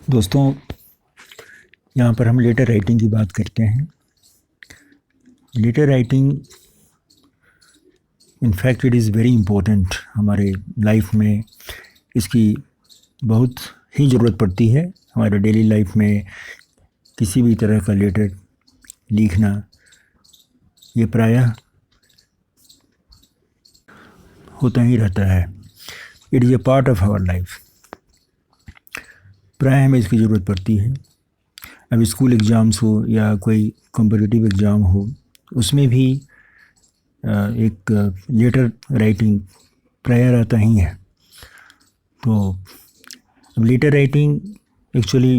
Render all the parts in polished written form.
दोस्तों, यहाँ पर हम लेटर राइटिंग की बात करते हैं। Letter writing in fact it is very important हमारे लाइफ में। इसकी बहुत ही ज़रूरत पड़ती है हमारे डेली लाइफ में। किसी भी तरह का लेटर लिखना ये प्रायः होता ही रहता है। It is a part of our life. प्रायः हमें इसकी ज़रूरत पड़ती है। अब स्कूल एग्ज़ाम्स हो या कोई कॉम्पिटिटिव एग्ज़ाम हो, उसमें भी एक लेटर राइटिंग प्रायः रहता ही है। तो अब लेटर राइटिंग एक्चुअली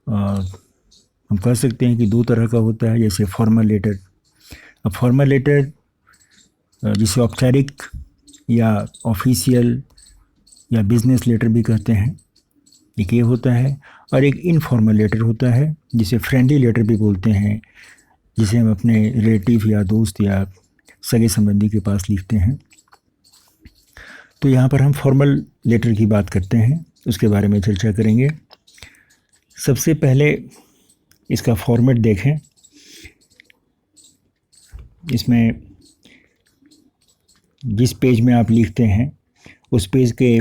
हम कह सकते हैं कि दो तरह का होता है। जैसे फॉर्मल लेटर, अब फॉर्मल लेटर जिसे औपचारिक या ऑफिशियल या बिजनेस लेटर भी कहते हैं, एक ये होता है। और एक इनफॉर्मल लेटर होता है जिसे फ्रेंडली लेटर भी बोलते हैं, जिसे हम अपने रिलेटिव या दोस्त या सगे संबंधी के पास लिखते हैं। तो यहाँ पर हम फॉर्मल लेटर की बात करते हैं, उसके बारे में चर्चा करेंगे। सबसे पहले इसका फॉर्मेट देखें। इसमें जिस पेज में आप लिखते हैं उस पेज के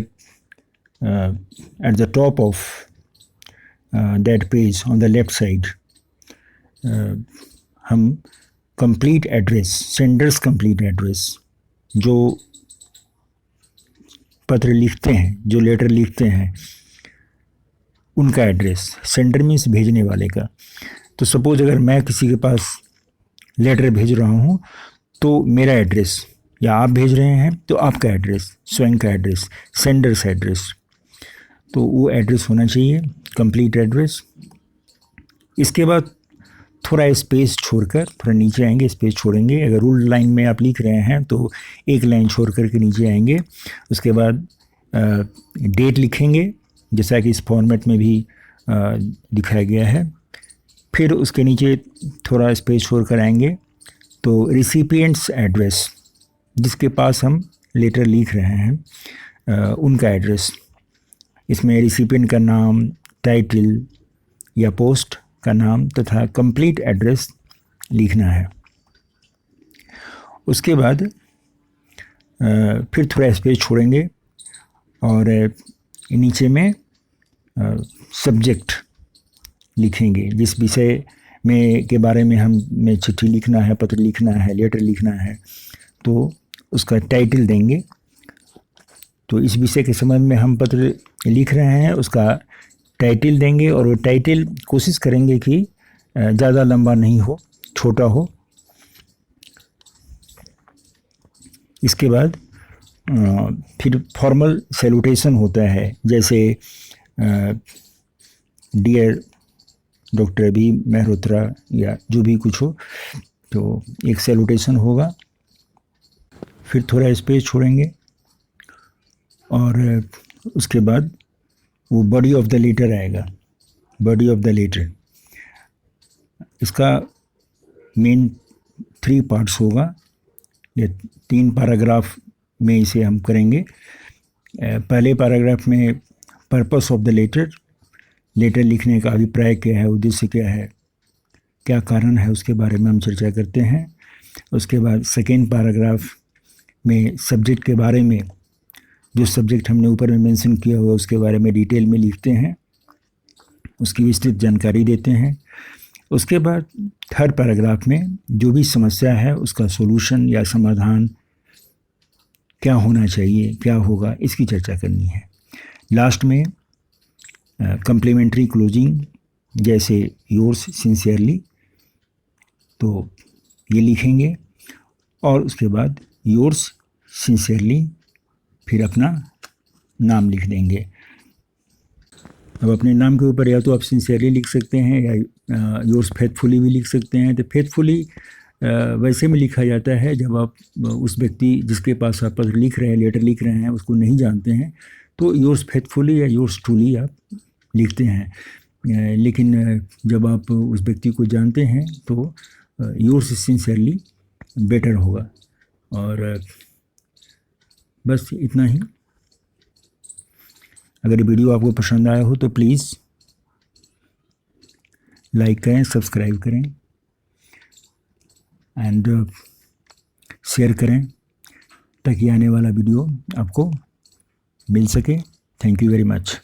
at the top of that page on the left side हम complete address, sender's complete address, जो पत्र लिखते हैं, जो लेटर लिखते हैं, उनका एड्रेस। सेंडर मीन्स भेजने वाले का। तो सपोज अगर मैं किसी के पास लेटर भेज रहा हूँ तो मेरा एड्रेस, या आप भेज रहे हैं तो आपका एड्रेस, स्वयं का एड्रेस, सेंडर्स एड्रेस, तो वो एड्रेस होना चाहिए, कंप्लीट एड्रेस। इसके बाद थोड़ा स्पेस छोड़कर, थोड़ा नीचे आएंगे, स्पेस छोड़ेंगे। अगर रूल्ड लाइन में आप लिख रहे हैं तो एक लाइन छोड़ कर के नीचे आएंगे। उसके बाद डेट लिखेंगे, जैसा कि इस फॉर्मेट में भी दिखाया गया है। फिर उसके नीचे थोड़ा स्पेस छोड़ कर आएंगे तो रिसिपिएंट्स एड्रेस, जिसके पास हम लेटर लिख रहे हैं, उनका एड्रेस। इसमें रिसिपिएंट का नाम, टाइटल या पोस्ट का नाम तथा कंप्लीट एड्रेस लिखना है। उसके बाद फिर थोड़ा स्पेस छोड़ेंगे और नीचे में सब्जेक्ट लिखेंगे, जिस विषय में के बारे में हमें चिट्ठी लिखना है, पत्र लिखना है, लेटर लिखना है, तो उसका टाइटल देंगे। तो इस विषय के संबंध में हम पत्र लिख रहे हैं, उसका टाइटल देंगे। और वो टाइटल कोशिश करेंगे कि ज़्यादा लंबा नहीं हो, छोटा हो। इसके बाद फिर फॉर्मल सैल्यूटेशन होता है, जैसे डियर डॉक्टर अभी मेहरोत्रा या जो भी कुछ हो, तो एक सैल्यूटेशन होगा। फिर थोड़ा स्पेस छोड़ेंगे और उसके बाद वो बॉडी ऑफ द लेटर आएगा। बॉडी ऑफ द लेटर, इसका मेन 3 पार्ट्स होगा। ये 3 पैराग्राफ में इसे हम करेंगे। पहले पैराग्राफ में purpose of the letter, letter लिखने का अभिप्राय क्या है, उद्देश्य क्या है, क्या कारण है, उसके बारे में हम चर्चा करते हैं। उसके बाद सेकेंड पैराग्राफ में सब्जेक्ट के बारे में, जो सब्जेक्ट हमने ऊपर में मेंशन किया हुआ उसके बारे में डिटेल में लिखते हैं, उसकी विस्तृत जानकारी देते हैं। उसके बाद थर्ड पैराग्राफ में जो भी समस्या है उसका सॉल्यूशन या समाधान क्या होना चाहिए, क्या होगा, इसकी चर्चा करनी है। लास्ट में कम्प्लीमेंट्री क्लोजिंग, जैसे योर्स सिंसियरली, तो ये लिखेंगे। और उसके बाद योर्स सिंसियरली, फिर अपना नाम लिख देंगे। अब अपने नाम के ऊपर या तो आप सिंसियरली लिख सकते हैं या योर्स फेथफुली भी लिख सकते हैं। तो फेथफुली वैसे में लिखा जाता है जब आप उस व्यक्ति जिसके पास आप पत्र लिख रहे हैं, लेटर लिख रहे हैं, उसको नहीं जानते हैं, तो योर्स फेथफुली या योर्स ट्रूली आप लिखते हैं। लेकिन जब आप उस व्यक्ति को जानते हैं तो योर्स सिंसियरली बेटर होगा। और बस इतना ही। अगर वीडियो आपको पसंद आया हो तो प्लीज़ लाइक करें, सब्सक्राइब करें एंड शेयर करें ताकि आने वाला वीडियो आपको मिल सके। Thank you very much.